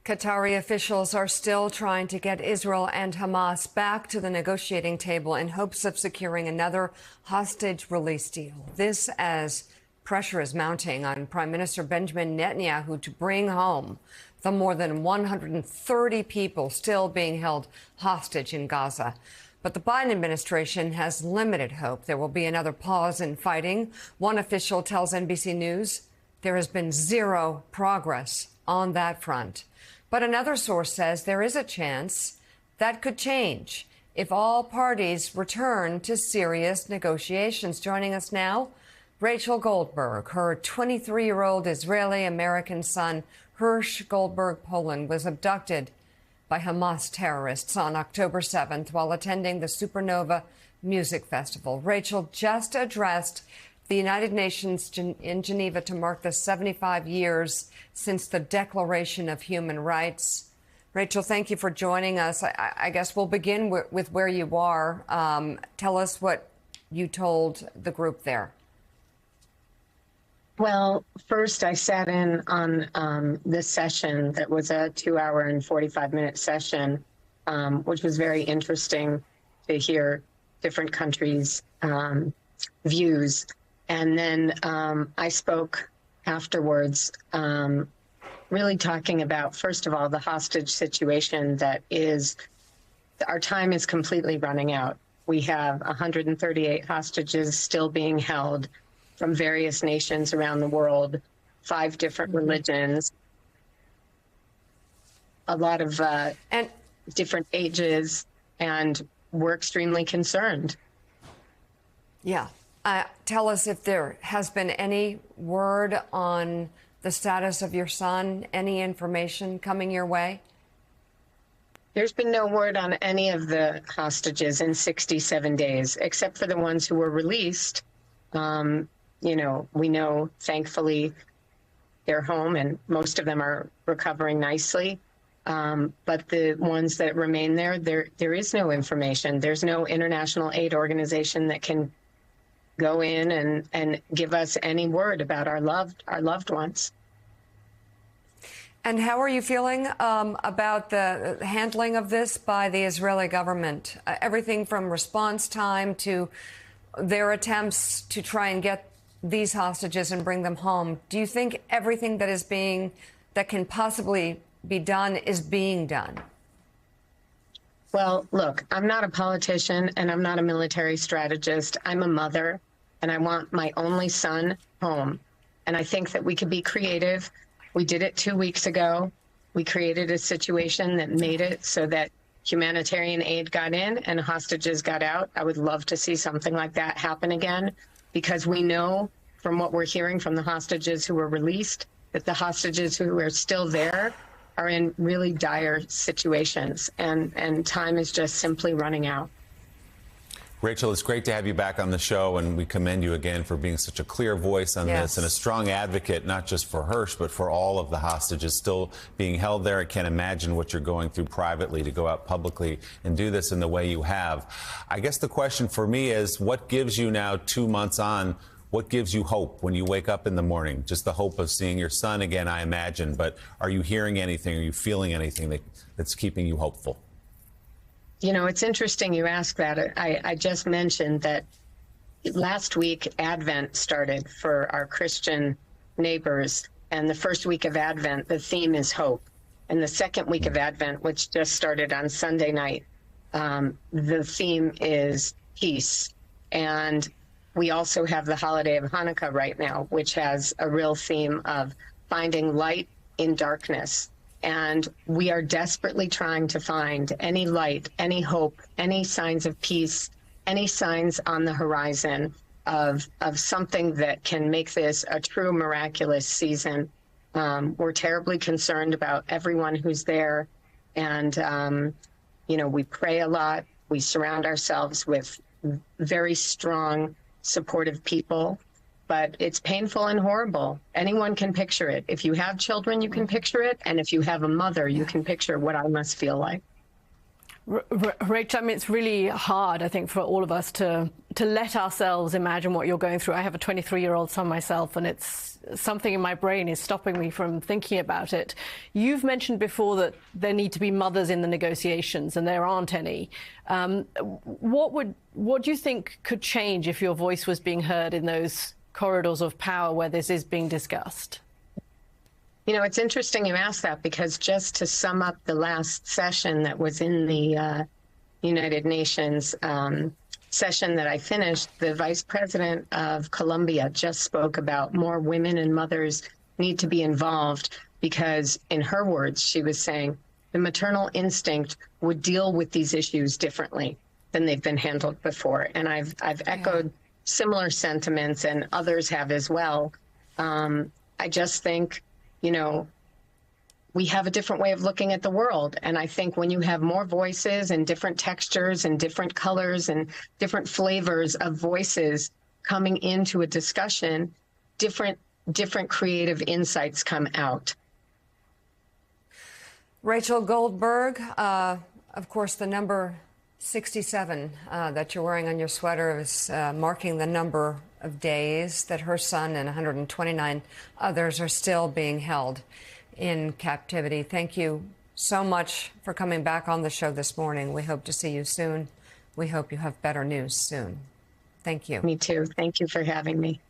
Qatari officials are still trying to get Israel and Hamas back to the negotiating table in hopes of securing another hostage release deal. This as pressure is mounting on Prime Minister Benjamin Netanyahu to bring home the more than 130 people still being held hostage in Gaza. But the Biden administration has limited hope there will be another pause in fighting. One official tells NBC News there has been zero progress on that front. But another source says there is a chance that could change if all parties return to serious negotiations. Joining us now, Rachel Goldberg. Her 23-year-old Israeli-American son, Hirsch Goldberg Poland, was abducted by Hamas terrorists on October 7th while attending the Supernova Music Festival. Rachel just addressed the United Nations in Geneva to mark the 75 years since the Declaration of Human Rights. Rachel, thank you for joining us. I guess we'll begin with where you are. Tell us what you told the group there. Well, first I sat in on this session that was a 2-hour and 45-minute session, which was very interesting to hear different countries' views. And then I spoke afterwards, really talking about, first of all, the hostage situation that is, our time is completely running out. We have 138 hostages still being held from various nations around the world, 5 different religions, a lot of different ages, and we're extremely concerned. Yeah. Tell us if there has been any word on the status of your son, any information coming your way? There's been no word on any of the hostages in 67 days, except for the ones who were released. You know, we know, thankfully, they're home and most of them are recovering nicely. But the ones that remain there is no information. There's no international aid organization that can go in and give us any word about our loved ones. And how are you feeling about the handling of this by the Israeli government? Everything from response time to their attempts to try and get these hostages and bring them home. Do you think everything that can possibly be done is being done? Well, look, I'm not a politician and I'm not a military strategist. I'm a mother and I want my only son home. And I think that we could be creative. We did it 2 weeks ago. We created a situation that made it so that humanitarian aid got in and hostages got out. I would love to see something like that happen again, because we know from what we're hearing from the hostages who were released that the hostages who are still there are in really dire situations, and time is just simply running out. Rachel, it's great to have you back on the show, and we commend you again for being such a clear voice on this and a strong advocate, not just for Hirsch, but for all of the hostages still being held there. I can't imagine what you're going through privately to go out publicly and do this in the way you have. I guess the question for me is, what gives you now 2 months on, what gives you hope when you wake up in the morning? Just the hope of seeing your son again, I imagine, but are you hearing anything? Are you feeling anything that's keeping you hopeful? You know, it's interesting you ask that. I just mentioned that last week Advent started for our Christian neighbors. And the first week of Advent, the theme is hope. And the second week of Advent, which just started on Sunday night, the theme is peace. And we also have the holiday of Hanukkah right now, which has a real theme of finding light in darkness. And we are desperately trying to find any light, any hope, any signs of peace, any signs on the horizon of something that can make this a true miraculous season. We're terribly concerned about everyone who's there. And, you know, we pray a lot. We surround ourselves with very strong, supportive people. But it's painful and horrible. Anyone can picture it. If you have children, you can picture it. And if you have a mother, you can picture what I must feel like. Rachel, I mean, it's really hard, I think, for all of us to let ourselves imagine what you're going through. I have a 23-year-old son myself, and it's something in my brain is stopping me from thinking about it. You've mentioned before that there need to be mothers in the negotiations, and there aren't any. What do you think could change if your voice was being heard in those corridors of power where this is being discussed? You know, it's interesting you ask that, because just to sum up the last session that was in the United Nations session that I finished, the Vice President of Colombia just spoke about more women and mothers need to be involved because, in her words, she was saying the maternal instinct would deal with these issues differently than they've been handled before. And I've echoed similar sentiments, and others have as well. I just think, you know, we have a different way of looking at the world. And I think when you have more voices and different textures and different colors and different flavors of voices coming into a discussion, different creative insights come out. Rachel Goldberg, of course, the number 67 that you're wearing on your sweater is marking the number of days that her son and 129 others are still being held in captivity. Thank you so much for coming back on the show this morning. We hope to see you soon. We hope you have better news soon. Thank you. Me too. Thank you for having me.